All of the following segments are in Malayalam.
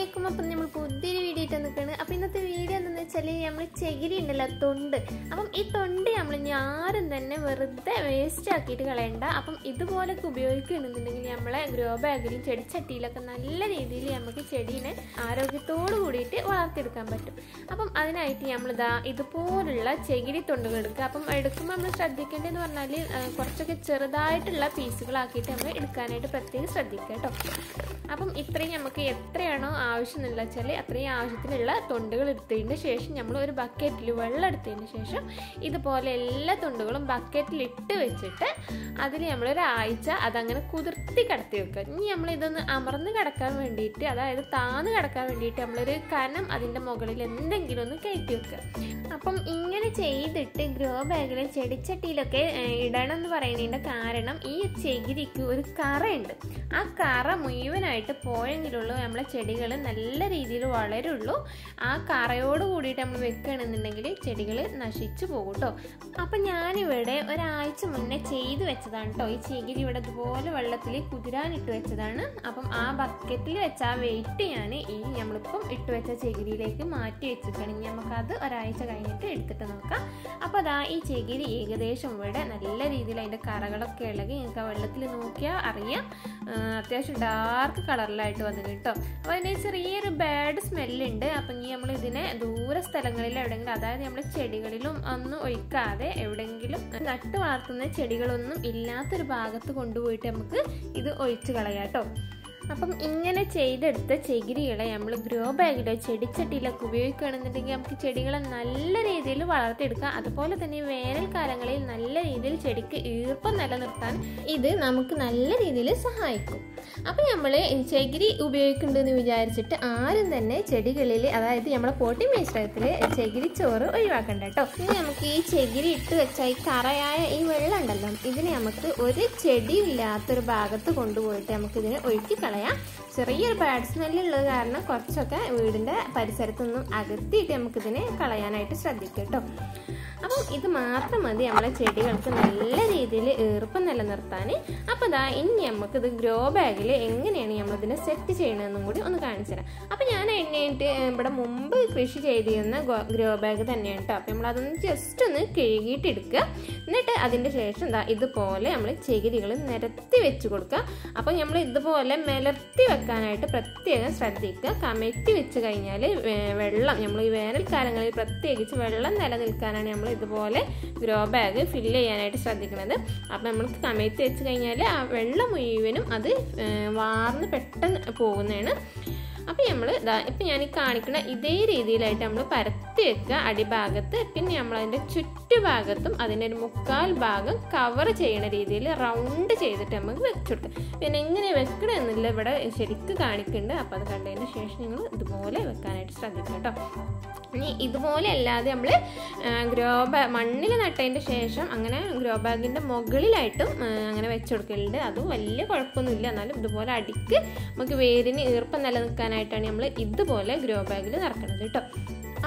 അസ്സലാമലൈക്കും. അപ്പം നമ്മൾ പുതിയൊരു വീഡിയോ ആയിട്ട് നിൽക്കുകയാണ്. അപ്പം ഇന്നത്തെ വീഡിയോ എന്താണെന്ന് വെച്ചാൽ നമ്മൾ ചകിരി ഉണ്ടല്ലോ, തൊണ്ട്. അപ്പം ഈ തൊണ്ട് നമ്മൾ ആരും തന്നെ വെറുതെ വേസ്റ്റ് ആക്കിയിട്ട് കളയണ്ട. അപ്പം ഇതുപോലൊക്കെ ഉപയോഗിക്കുകയാണെന്നുണ്ടെങ്കിൽ നമ്മളെ ഗ്രോ ബാഗിലും ചെടിച്ചട്ടിയിലൊക്കെ നല്ല രീതിയിൽ നമുക്ക് ചെടീനെ ആരോഗ്യത്തോട് കൂടിയിട്ട് വളർത്തിയെടുക്കാൻ പറ്റും. അപ്പം അതിനായിട്ട് നമ്മളിതാ ഇതുപോലുള്ള ചകിരി തൊണ്ടുകൾ എടുക്കുക. അപ്പം എടുക്കുമ്പോൾ നമ്മൾ ശ്രദ്ധിക്കേണ്ടതെന്ന് പറഞ്ഞാൽ കുറച്ചൊക്കെ ചെറുതായിട്ടുള്ള പീസുകളാക്കിയിട്ട് നമ്മൾ എടുക്കാനായിട്ട് പ്രത്യേകം ശ്രദ്ധിക്കുക കേട്ടോ. അപ്പം ഇത്രയും നമുക്ക് എത്രയാണോ ആവശ്യം എന്നുള്ള വെച്ചാൽ അത്രയും ആവശ്യത്തിനുള്ള തൊണ്ടുകൾ എടുത്തതിന് ശേഷം നമ്മൾ ഒരു ബക്കറ്റിൽ വെള്ളം എടുത്തതിന് ശേഷം ഇതുപോലെ എല്ലാ തൊണ്ടുകളും ബക്കറ്റിൽ ഇട്ട് വെച്ചിട്ട് അതിൽ നമ്മളൊരാഴ്ച അതങ്ങനെ കുതിർത്തി കിടത്തി വെക്കുക. ഇനി നമ്മളിതൊന്ന് അമർന്ന് കിടക്കാൻ വേണ്ടിയിട്ട്, അതായത് താന്ന് കിടക്കാൻ വേണ്ടിയിട്ട് നമ്മളൊരു കനം അതിൻ്റെ മുകളിൽ എന്തെങ്കിലും ഒന്ന് കയറ്റി വെക്കുക. അപ്പം ഇങ്ങനെ ചെയ്തിട്ട് ഗ്രോ ബാഗിലും ചെടിച്ചട്ടിയിലൊക്കെ ഇടണം എന്ന് പറയുന്നതിൻ്റെ കാരണം ഈ ചകിരിക്ക് ഒരു കറയുണ്ട്. ആ കറ മുഴുവനായിട്ട് പോയെങ്കിലുള്ളൂ നമ്മളെ ചെടികൾ നല്ല രീതിയിൽ വളരുള്ളൂ. ആ കറയോട് കൂടിയിട്ട് നമ്മൾ വെക്കുകയാണെന്നുണ്ടെങ്കിൽ ചെടികൾ നശിച്ചു പോകും കേട്ടോ. അപ്പം ഞാനിവിടെ ഒരാഴ്ച മുന്നേ ചെയ്ത് വെച്ചതാണ് കേട്ടോ. ഈ ചകിരി ഇവിടെ ഇതുപോലെ വെള്ളത്തിൽ കുതിരാനിട്ട് വെച്ചതാണ്. അപ്പം ആ ബക്കറ്റിൽ വെച്ച ആ വെയിറ്റ് ഞാൻ ഈ നമ്മളിപ്പം ഇട്ട് വെച്ച ചകിരിയിലേക്ക് മാറ്റി വെച്ചിട്ടാണ്. ഇനി നമുക്കത് ഒരാഴ്ച കഴിഞ്ഞിട്ട് എടുത്തിട്ട് നോക്കാം. അപ്പോൾ അതാ ഈ ചകിരി ഏകദേശം ഇവിടെ നല്ല രീതിയിൽ അതിൻ്റെ കറകളൊക്കെ ഇളകി നിങ്ങൾക്ക് ആ വെള്ളത്തിൽ നോക്കിയാൽ അറിയാം. അത്യാവശ്യം ഡാർക്ക് കളറിലായിട്ട് വന്നു കേട്ടോ. അപ്പോൾ അതിന് ചെറിയൊരു ബാഡ് സ്മെല്ലുണ്ട്. അപ്പം ഇനി നമ്മൾ ഇതിനെ ദൂര സ്ഥലങ്ങളിൽ എവിടെയെങ്കിലും, അതായത് നമ്മൾ ചെടികളിലും ഒന്നും ഒഴിക്കാതെ എവിടെയെങ്കിലും നട്ട് വളർത്തുന്ന ചെടികളൊന്നും ഇല്ലാത്തൊരു ഭാഗത്ത് കൊണ്ടുപോയിട്ട് നമുക്ക് ഇത് ഒഴിച്ച് കളയാം കേട്ടോ. അപ്പം ഇങ്ങനെ ചെയ്തെടുത്ത ചകിരികളെ നമ്മൾ ഗ്രോ ബാഗിലോ ചെടിച്ചട്ടിയിലൊക്കെ ഉപയോഗിക്കുകയാണെന്നുണ്ടെങ്കിൽ നമുക്ക് ചെടികളെ നല്ല രീതിയിൽ വളർത്തിയെടുക്കാം. അതുപോലെ തന്നെ വേനൽക്കാലങ്ങളിൽ നല്ല രീതിയിൽ ചെടിക്ക് ഈർപ്പം നിലനിർത്താൻ ഇത് നമുക്ക് നല്ല രീതിയിൽ സഹായിക്കും. അപ്പം നമ്മൾ ചകിരി ഉപയോഗിക്കുന്നുണ്ടെന്ന് വിചാരിച്ചിട്ട് ആരും തന്നെ ചെടികളിൽ, അതായത് നമ്മുടെ പോട്ടി മിശ്രിതത്തിൽ ചകിരി ചോറ് ഒഴിവാക്കണ്ട കേട്ടോ. ഇനി നമുക്ക് ഈ ചകിരി ഇട്ട് വെച്ചാൽ ഈ കറയായ ഈ വെള്ളം ഉണ്ടല്ലോ, ഇതിന് നമുക്ക് ഒരു ചെടി ഇല്ലാത്തൊരു ഭാഗത്ത് കൊണ്ടുപോയിട്ട് നമുക്ക് ഇതിനെ ഒഴുക്കി കളയാം. ചെറിയൊരു ബാഡ് സ്മെല്ലുള്ളത് കാരണം കുറച്ചൊക്കെ വീടിൻ്റെ പരിസരത്തൊന്നും അകത്തിയിട്ട് നമുക്കിതിനെ കളയാനായിട്ട് ശ്രദ്ധിക്കാം കേട്ടോ. അപ്പം ഇത് മാത്രം മതി നമ്മളെ ചെടികൾക്ക് നല്ല രീതിയിൽ ഈർപ്പം നിലനിർത്താൻ. അപ്പോൾ ഇതാ ഇനി നമുക്കിത് ഗ്രോ ബാഗിൽ എങ്ങനെയാണ് നമ്മളിതിനെ സെറ്റ് ചെയ്യണമെന്നും കൂടി ഒന്ന് കാണിച്ചു തരാം. അപ്പം ഞാൻ എണ്ണയിട്ട് ഇവിടെ മുമ്പ് കൃഷി ചെയ്തിരുന്ന ഗ്രോ ബാഗ് തന്നെയാണ് കേട്ടോ. അപ്പം നമ്മളതൊന്ന് ജസ്റ്റ് ഒന്ന് കഴുകിയിട്ട് എടുക്കുക. എന്നിട്ട് അതിൻ്റെ ശേഷം എന്താ ഇതുപോലെ നമ്മൾ ചകിരികൾ നിരത്തി വെച്ച് കൊടുക്കുക. അപ്പം നമ്മൾ ഇതുപോലെ നിലർത്തി വെക്കാനായിട്ട് പ്രത്യേകം ശ്രദ്ധിക്കുക. കമഴ്ത്തി വെച്ച് കഴിഞ്ഞാൽ വെള്ളം, നമ്മൾ ഈ വേനൽക്കാലങ്ങളിൽ പ്രത്യേകിച്ച് വെള്ളം നിലനിൽക്കാനാണ് നമ്മൾ ഇതുപോലെ ഗ്രോ ബാഗ് ഫില്ല് ചെയ്യാനായിട്ട് ശ്രദ്ധിക്കുന്നത്. അപ്പം നമ്മൾ കമഴ്ത്തി വെച്ച് കഴിഞ്ഞാൽ ആ വെള്ളം മുഴുവനും അത് വാർന്ന് പെട്ടെന്ന് പോകുന്നതാണ്. അപ്പം നമ്മൾ ഇപ്പം ഞാൻ കാണിക്കുന്ന ഇതേ രീതിയിലായിട്ട് നമ്മൾ പരത്തി വെക്കുക അടിഭാഗത്ത്. പിന്നെ നമ്മളതിൻ്റെ ചുറ്റുഭാഗത്തും അതിൻ്റെ ഒരു 1/4 ഭാഗം കവർ ചെയ്യുന്ന രീതിയിൽ റൗണ്ട് ചെയ്തിട്ട് നമുക്ക് വെച്ചുകൊടുക്കുക. പിന്നെ എങ്ങനെ വെക്കണമെന്നില്ല ഇവിടെ ശരിക്കും കാണിക്കുന്നുണ്ട്. അപ്പോൾ അത് കണ്ടതിന് ശേഷം നിങ്ങൾ ഇതുപോലെ വെക്കാനായിട്ട് ശ്രദ്ധിക്കുക കേട്ടോ. ഇനി ഇതുപോലെ അല്ലാതെ നമ്മൾ മണ്ണിൽ നട്ടതിൻ്റെ ശേഷം അങ്ങനെ ഗ്രോ ബാഗിൻ്റെ മുകളിലായിട്ടും അങ്ങനെ വെച്ച് കൊടുക്കലുണ്ട്. അതും വലിയ കുഴപ്പമൊന്നുമില്ല. എന്നാലും ഇതുപോലെ അടിക്ക് നമുക്ക് വേരിന് ഈർപ്പം നിലനിൽക്കാനായിട്ടാണ് നമ്മൾ ഇതുപോലെ ഗ്രോ ബാഗിൽ നിറക്കുന്നത് കേട്ടോ.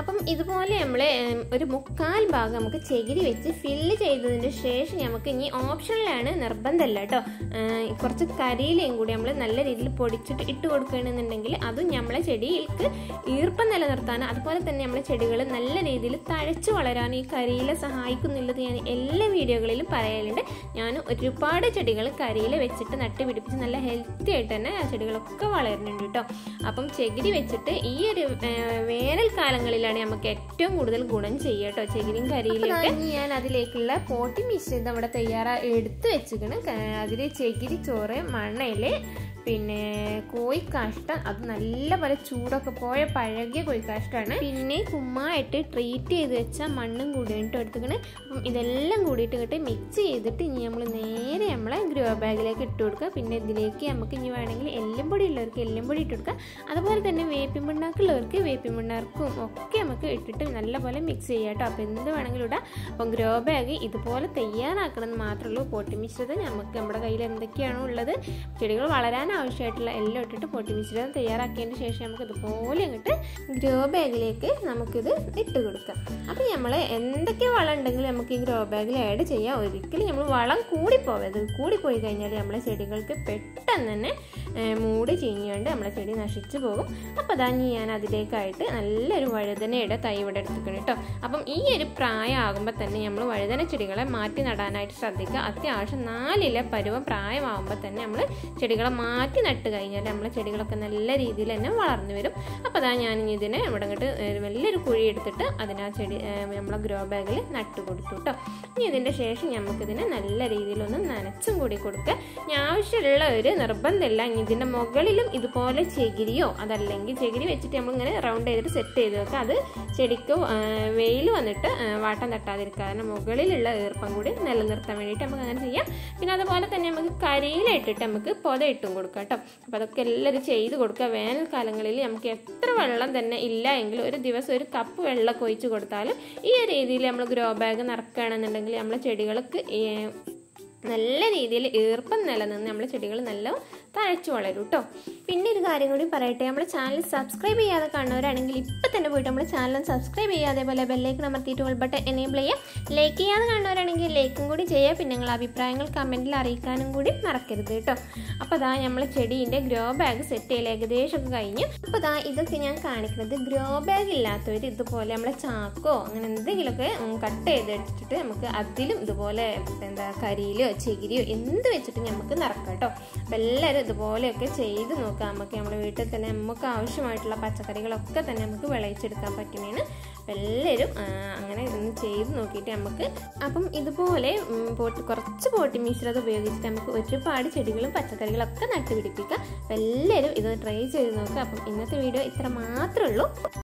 അപ്പം ഇതുപോലെ നമ്മൾ ഒരു 1/4 ഭാഗം നമുക്ക് ചകിരി വെച്ച് ഫില്ല് ചെയ്തതിന് ശേഷം നമുക്ക് ഇനി ഓപ്ഷനിലാണ്, നിർബന്ധമല്ല കേട്ടോ, കുറച്ച് കരിയിലയും കൂടി നമ്മൾ നല്ല രീതിയിൽ പൊടിച്ചിട്ട് ഇട്ട് കൊടുക്കുകയാണെന്നുണ്ടെങ്കിൽ അതും നമ്മളെ ചെടിക്ക് ഈർപ്പം നിലനിർത്താനും അതുപോലെ തന്നെ നമ്മളെ ചെടികൾ നല്ല രീതിയിൽ തഴച്ചു വളരാനും ഈ കരിയില സഹായിക്കുന്നുള്ളത് ഞാൻ എല്ലാ വീഡിയോകളിലും പറയലുണ്ട്. ഞാൻ ഒരുപാട് ചെടികൾ കരിയില വെച്ചിട്ട് നട്ട് പിടിപ്പിച്ച് നല്ല ഹെൽത്തി ആയിട്ട് തന്നെ ആ ചെടികളൊക്കെ വളരുന്നുണ്ട് കേട്ടോ. അപ്പം ചകിരി വെച്ചിട്ട് ഈ ഒരു വേനൽക്കാലങ്ങളിൽ നമുക്ക് ഏറ്റവും കൂടുതൽ ഗുണം ചെയ്യുക കേട്ടോ, ചകിരിയും കരിയിലൊക്കെ. ഞാൻ അതിലേക്കുള്ള പോട്ടി മിശ്രിതം ഇവിടെ എടുത്ത് വെച്ചിരിക്കണം. അതിൽ ചകിരി ചോറ്, മണല്, പിന്നെ കോഴിക്കാഷ്ടം, അത് നല്ലപോലെ ചൂടൊക്കെ പോയ പഴകിയ കോഴിക്കാഷ്ടമാണ്. പിന്നെ കുമ്മായിട്ട് ട്രീറ്റ് ചെയ്ത് വെച്ച മണ്ണും കൂടിയിട്ട് എടുത്തിക്കണേ. അപ്പം ഇതെല്ലാം കൂടിയിട്ട് ഇങ്ങോട്ട് മിക്സ് ചെയ്തിട്ട് ഇനി നമ്മൾ നേരെ നമ്മളെ ഗ്രോ ബാഗിലേക്ക് ഇട്ട് കൊടുക്കുക. പിന്നെ ഇതിലേക്ക് നമുക്ക് ഇനി വേണമെങ്കിൽ എല്ലുംപൊടി ഉള്ളവർക്ക് എല്ലുംപൊടി ഇട്ട് കൊടുക്കുക. അതുപോലെ തന്നെ വേപ്പിൻ പിണ്ണാക്കുള്ളവർക്ക് വേപ്പിൻ പിണ്ണാർക്കും ഒക്കെ നമുക്ക് ഇട്ടിട്ട് നല്ലപോലെ മിക്സ് ചെയ്യാം കേട്ടോ. അപ്പോൾ എന്ത് വേണമെങ്കിലും ഇടാം. അപ്പം ഗ്രോ ബാഗ് ഇതുപോലെ തയ്യാറാക്കണമെന്ന് മാത്രമേ ഉള്ളൂ. പോട്ടി മിശ്രിതം നമുക്ക് നമ്മുടെ കയ്യിൽ എന്തൊക്കെയാണോ ഉള്ളത്, ചെടികൾ വളരാൻ ആവശ്യമായിട്ടുള്ള എല്ലാം ഇട്ടിട്ട് പോട്ടി മിശ്രിതം തയ്യാറാക്കിയതിന് ശേഷം നമുക്ക് ഇതുപോലെ അങ്ങോട്ട് ഗ്രോ ബാഗിലേക്ക് നമുക്കിത് ഇട്ട് കൊടുക്കാം. അപ്പം നമ്മൾ എന്തൊക്കെ വളം ഉണ്ടെങ്കിലും നമുക്ക് ഈ ഗ്രോ ബാഗിൽ ആഡ് ചെയ്യാം. ഒരിക്കലും നമ്മൾ വളം കൂടിപ്പോവരുത്. കൂടിപ്പോയി കഴിഞ്ഞാൽ നമ്മളെ ചെടികൾക്ക് പെട്ടെന്ന് തന്നെ മൂട് ചീഞ്ഞുകൊണ്ട് നമ്മളെ ചെടി നശിച്ചു പോകും. അപ്പോൾ അതാ ഞാൻ അതിലേക്കായിട്ട് നല്ലൊരു വഴുതനയുടെ തൈ ഇവിടെ എടുത്തിട്ടുണ്ട് കേട്ടോ. അപ്പം ഈ ഒരു പ്രായമാകുമ്പോൾ തന്നെ നമ്മൾ വഴുതന ചെടികളെ മാറ്റി നടാനായിട്ട് ശ്രദ്ധിക്കുക. അത്യാവശ്യം 4 ഇല പരുവം പ്രായമാകുമ്പോൾ തന്നെ നമ്മൾ ചെടികളെ മാറ്റി നട്ട് കഴിഞ്ഞാൽ നമ്മളെ ചെടികളൊക്കെ നല്ല രീതിയിൽ തന്നെ വളർന്നു വരും. അപ്പോൾ അതാ ഞാൻ ഇതിനെ ഇവിടെ ഇങ്ങോട്ട് വലിയൊരു കുഴി എടുത്തിട്ട് അതിനാ ചെടി നമ്മളെ ഗ്രോ ബാഗിൽ നട്ട് കൊടുത്തു കേട്ടോ. ഇനി ഇതിൻ്റെ ശേഷം നമുക്കിതിനെ നല്ല രീതിയിലൊന്ന് നനച്ചും കൂടി കൊടുക്കുക. ഇനി ആവശ്യമുള്ള ഒരു നിർബന്ധമില്ല. ഇനി ഇതിൻ്റെ മുകളിലും ഇതുപോലെ ചകിരിയോ അതല്ലെങ്കിൽ ചകിരി വെച്ചിട്ട് നമ്മളിങ്ങനെ റൗണ്ട് ചെയ്തിട്ട് സെറ്റ് ചെയ്ത് വെക്കുക. അത് ചെടിക്ക് വെയിൽ വന്നിട്ട് വാട്ടം തട്ടാതിരിക്കുക. കാരണം മുകളിലുള്ള ഈർപ്പം കൂടി നിലനിർത്താൻ വേണ്ടിയിട്ട് നമുക്ക് അങ്ങനെ ചെയ്യാം. പിന്നെ അതുപോലെ തന്നെ നമുക്ക് കരിയിലിട്ടിട്ട് നമുക്ക് പൊതയിട്ടും കൊടുക്കാം കേട്ടോ. അപ്പോൾ അതൊക്കെ എല്ലാവരും ചെയ്ത് കൊടുക്കുക. വേനൽക്കാലങ്ങളിൽ നമുക്ക് എത്ര വെള്ളം തന്നെ ഇല്ല എങ്കിൽ ഒരു ദിവസം ഒരു കപ്പ് വെള്ളം ഒഴിച്ച് കൊടുത്താലും ഈ രീതിയിൽ നമ്മൾ ഗ്രോ ബാഗ് നിറക്കുകയാണെന്നുണ്ടെങ്കിൽ നമ്മളെ ചെടികൾക്ക് നല്ല രീതിയിൽ ഈർപ്പം നിലനിന്ന് നമ്മളെ ചെടികൾ നല്ല തഴച്ചു വളരും കേട്ടോ. പിന്നെ ഒരു കാര്യം കൂടി പറയട്ടെ, നമ്മുടെ ചാനൽ സബ്സ്ക്രൈബ് ചെയ്യാതെ കാണുന്നവരാണെങ്കിൽ ഇപ്പം തന്നെ പോയിട്ട് നമ്മുടെ ചാനൽ സബ്സ്ക്രൈബ് ചെയ്യുക. അതേപോലെ ബെല്ലൈക്കൺ അമർത്തിയിട്ട് ഓൾ ബട്ടൺ എനേബിൾ ചെയ്യുക. ലൈക്ക് ചെയ്യാതെ കാണുന്നവരാണെങ്കിൽ ലൈക്കും കൂടി ചെയ്യുക. പിന്നെ നിങ്ങളുടെ അഭിപ്രായങ്ങൾ കമൻറ്റിൽ അറിയിക്കാനും കൂടി മറക്കരുത് കേട്ടോ. അപ്പോൾ അതാ നമ്മളെ ചെടീൻ്റെ ഗ്രോ ബാഗ് സെറ്റ് ചെയ്യൽ ഏകദേശമൊക്കെ കഴിഞ്ഞു. അപ്പോൾ അതാ ഇതൊക്കെ ഞാൻ കാണിക്കുന്നത് ഗ്രോ ബാഗ് ഇല്ലാത്തവർ ഇതുപോലെ നമ്മളെ ചാക്കോ അങ്ങനെ എന്തെങ്കിലുമൊക്കെ കട്ട് ചെയ്തെടുത്തിട്ട് നമുക്ക് അതിലും ഇതുപോലെ കരിയിലോ ചകിരിയോ എന്ത് വെച്ചിട്ട് നമുക്ക് നിറക്കാം കേട്ടോ. അപ്പോൾ എല്ലാവരും ഇതുപോലെയൊക്കെ ചെയ്ത് നോക്കാം. നമുക്ക് നമ്മുടെ വീട്ടിൽ തന്നെ നമുക്ക് ആവശ്യമായിട്ടുള്ള പച്ചക്കറികളൊക്കെ തന്നെ നമുക്ക് വിളയിച്ചെടുക്കാൻ പറ്റുന്നതാണ്. എല്ലാവരും അങ്ങനെ ഒന്ന് ചെയ്ത് നോക്കിയിട്ട് നമുക്ക് അപ്പം ഇതുപോലെ കുറച്ച് പോട്ടി മിശ്രിതം ഉപയോഗിച്ചിട്ട് നമുക്ക് ഒരുപാട് ചെടികളും പച്ചക്കറികളൊക്കെ നട്ടുപിടിപ്പിക്കാം. എല്ലാവരും ഇത് ട്രൈ ചെയ്ത് നോക്കുക. അപ്പം ഇന്നത്തെ വീഡിയോ ഇത്ര മാത്രമേ ഉള്ളൂ.